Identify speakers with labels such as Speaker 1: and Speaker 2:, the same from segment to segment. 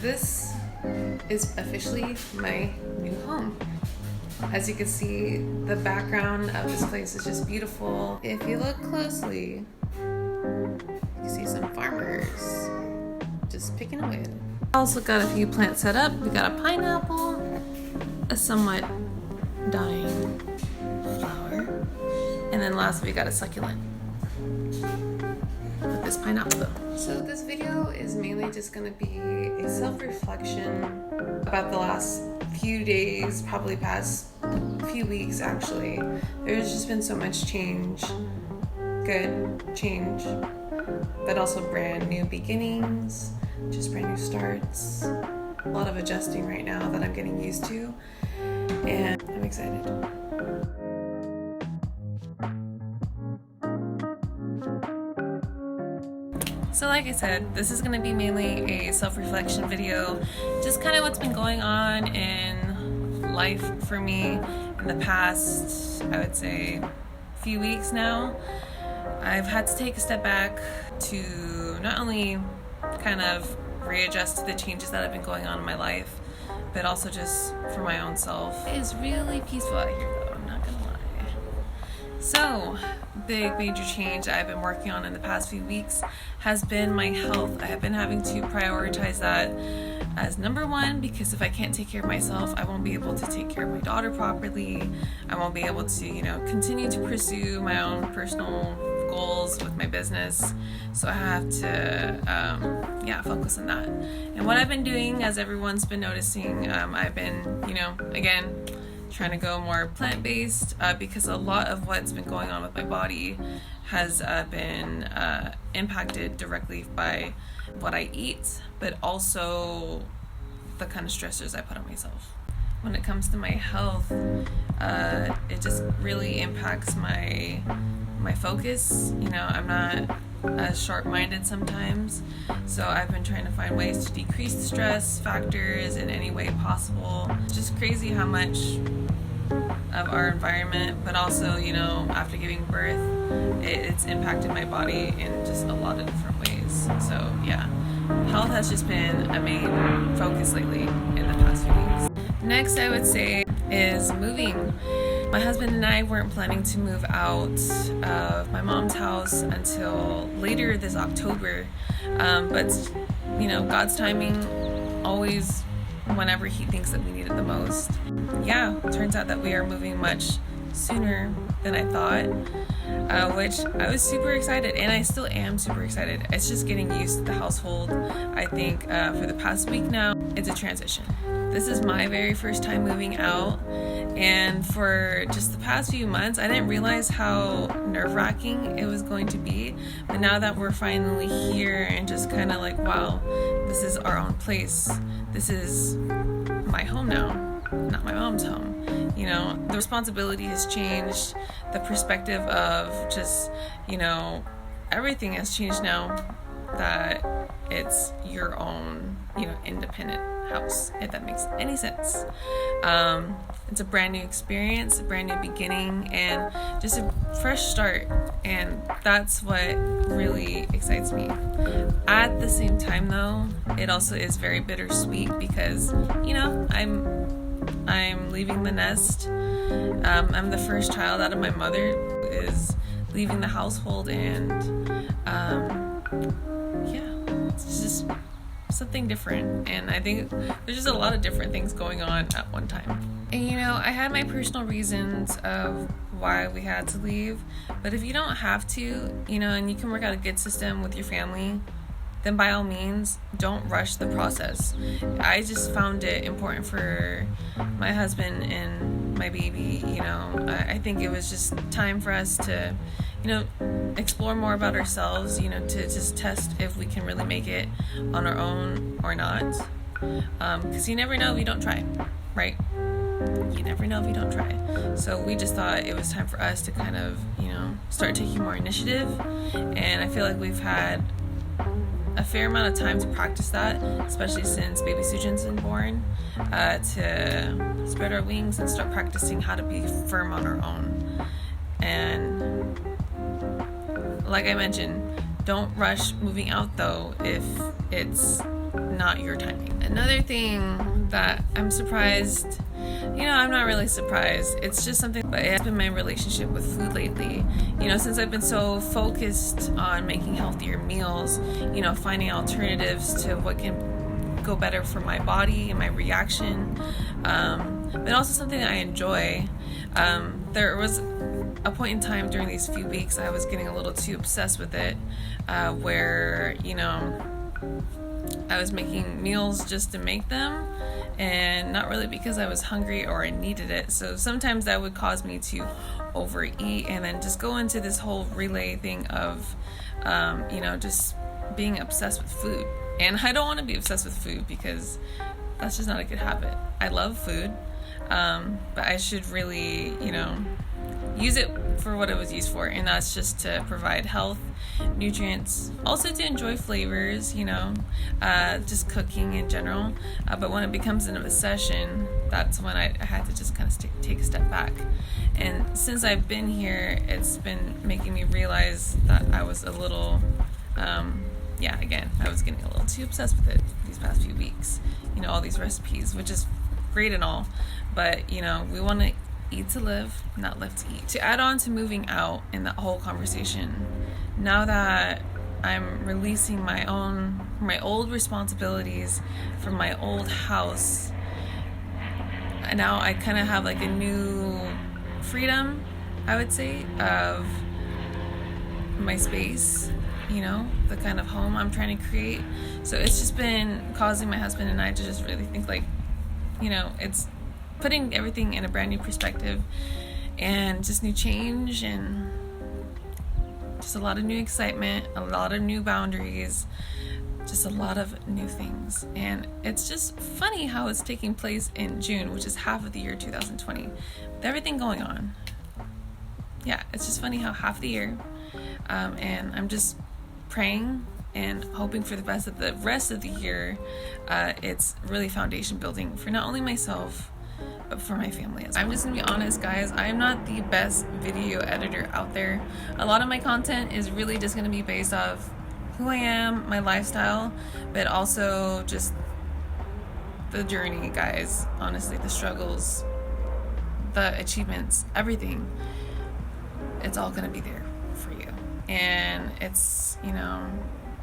Speaker 1: this is officially my new home. As you can see, the background of this place is just beautiful. If you look closely, you see some farmers just picking away. Also got a few plants set up. We got a pineapple, a somewhat dying flower, and then lastly we got a succulent with this pineapple. So this video is mainly just going to be a self-reflection about the last few days, probably past few weeks actually. There's just been so much change, good change, but also brand new beginnings, just brand new starts. A lot of adjusting right now that I'm getting used to, and I'm excited. So like I said, this is going to be mainly a self-reflection video, just kind of what's been going on in life for me in the past, I would say, few weeks now. I've had to take a step back to not only kind of readjust to the changes that have been going on in my life, but also just for my own self. It is really peaceful out here though, I'm not gonna lie. So, big major change I've been working on in the past few weeks has been my health. I have been having to prioritize that as number one, because if I can't take care of myself, I won't be able to take care of my daughter properly. I won't be able to, continue to pursue my own personal goals with my business. So I have to focus on that. And what I've been doing, as everyone's been noticing, I've been again trying to go more plant-based, because a lot of what's been going on with my body has been impacted directly by what I eat, but also the kind of stressors I put on myself. When it comes to my health, it just really impacts my focus. I'm not as sharp-minded sometimes, so I've been trying to find ways to decrease the stress factors in any way possible. It's just crazy how much of our environment, but also after giving birth, it's impacted my body in just a lot of different ways. So yeah, health has just been a main focus lately in the past few weeks. Next, I would say, is moving. My husband and I weren't planning to move out of my mom's house until later this October, but God's timing, always whenever he thinks that we need it the most. Yeah, it turns out that we are moving much sooner than I thought, which I was super excited, and I still am super excited. It's just getting used to the household. I think for the past week now, it's a transition. This is my very first time moving out, and for just the past few months, I didn't realize how nerve-wracking it was going to be. But now that we're finally here and just kind of like, wow, this is our own place. This is my home now, not my mom's home. The responsibility has changed. The perspective of just, everything has changed now that it's your own, independent house, if that makes any sense. It's a brand new experience, a brand new beginning, and just a fresh start, and that's what really excites me. At the same time though, it also is very bittersweet because I'm leaving the nest. I'm the first child out of my mother who is leaving the household, and it's just something different, and I think there's just a lot of different things going on at one time. And I had my personal reasons of why we had to leave, but if you don't have to, and you can work out a good system with your family, then by all means, don't rush the process. I just found it important for my husband and my baby. I think it was just time for us to explore more about ourselves, to just test if we can really make it on our own or not. Because you never know if you don't try, right? You never know if you don't try. So we just thought it was time for us to kind of, start taking more initiative. And I feel like we've had a fair amount of time to practice that, especially since baby Sujin's been born, to spread our wings and start practicing how to be firm on our own. And like I mentioned, don't rush moving out though if it's not your timing. Another thing that I'm surprised, I'm not really surprised. It's just something, but it's been my relationship with food lately. Since I've been so focused on making healthier meals, finding alternatives to what can go better for my body and my reaction, but also something that I enjoy. There was a point in time during these few weeks I was getting a little too obsessed with it, where, I was making meals just to make them and not really because I was hungry or I needed it. So sometimes that would cause me to overeat and then just go into this whole relay thing of, just being obsessed with food. And I don't want to be obsessed with food because that's just not a good habit. I love food, but I should really, use it for what it was used for, and that's just to provide health, nutrients, also to enjoy flavors, just cooking in general. But when it becomes an obsession, that's when I had to just kind of take a step back. And since I've been here, it's been making me realize that I was a little, I was getting a little too obsessed with it these past few weeks. All these recipes, which is great and all, but we want to eat to live, not live to eat. To add on to moving out in that whole conversation, now that I'm releasing my old responsibilities from my old house, now I kind of have like a new freedom, I would say, of my space, the kind of home I'm trying to create. So it's just been causing my husband and I to just really think like, it's putting everything in a brand new perspective and just new change and just a lot of new excitement, a lot of new boundaries, just a lot of new things. And it's just funny how it's taking place in June, which is half of the year 2020, with everything going on. Yeah, it's just funny how half the year, and I'm just praying and hoping for the best of the rest of the year. It's really foundation building for not only myself, but for my family. I'm just gonna be honest, guys, I am not the best video editor out there. A lot of my content is really just gonna be based off who I am, my lifestyle, but also just the journey, guys. Honestly, the struggles, the achievements, everything. It's all gonna be there for you. And it's,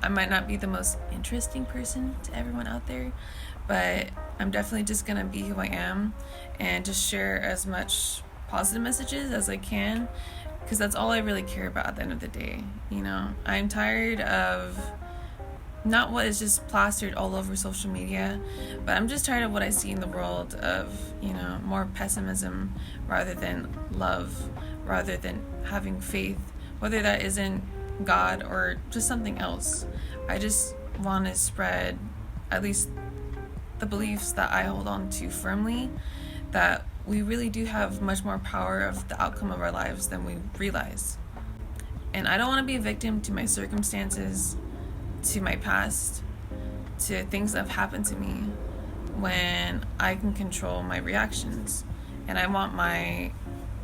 Speaker 1: I might not be the most interesting person to everyone out there, but I'm definitely just gonna be who I am and just share as much positive messages as I can, because that's all I really care about at the end of the day. I'm tired of not what is just plastered all over social media, but I'm just tired of what I see in the world of, more pessimism rather than love, rather than having faith, whether that is in God or just something else. I just want to spread at least the beliefs that I hold on to firmly, that we really do have much more power of the outcome of our lives than we realize. And I don't want to be a victim to my circumstances, to my past, to things that have happened to me, when I can control my reactions. And I want my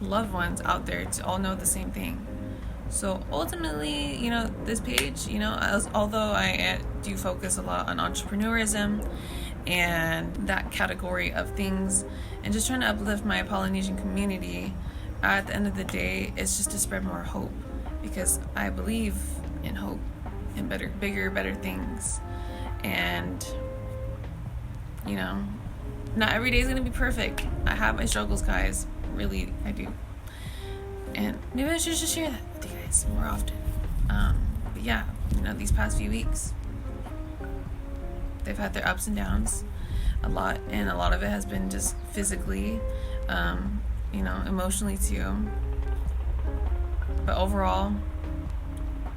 Speaker 1: loved ones out there to all know the same thing. So ultimately, this page, although I do focus a lot on entrepreneurism and that category of things, and just trying to uplift my Polynesian community, at the end of the day, it's just to spread more hope, because I believe in hope and bigger, better things. And, not every day is going to be perfect. I have my struggles, guys. Really, I do. And maybe I should just share that with you guys more often. But yeah, these past few weeks, they've had their ups and downs a lot, and a lot of it has been just physically, emotionally too. But overall,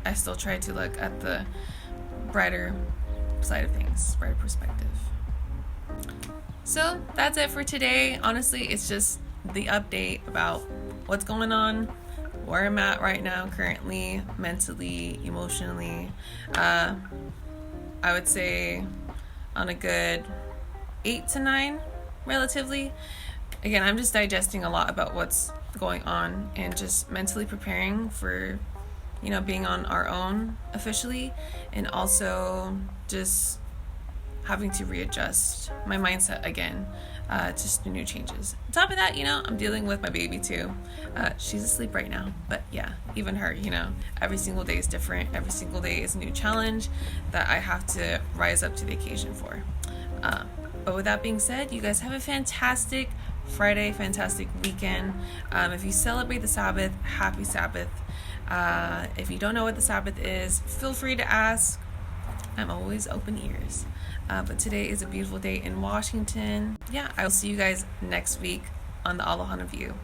Speaker 1: I still try to look at the brighter side of things, brighter perspective. So that's it for today. Honestly, it's just the update about what's going on, where I'm at right now currently, mentally, emotionally. I would say on a good 8 to 9, relatively. Again, I'm just digesting a lot about what's going on and just mentally preparing for, being on our own officially, and also just having to readjust my mindset again, just new changes. On top of that, I'm dealing with my baby too. She's asleep right now, but yeah, even her, every single day is different. Every single day is a new challenge that I have to rise up to the occasion for. But with that being said, you guys have a fantastic Friday, fantastic weekend. If you celebrate the Sabbath, happy Sabbath. If you don't know what the Sabbath is, feel free to ask. I'm always open ears. But today is a beautiful day in Washington. Yeah, I will see you guys next week on the Alohahna View.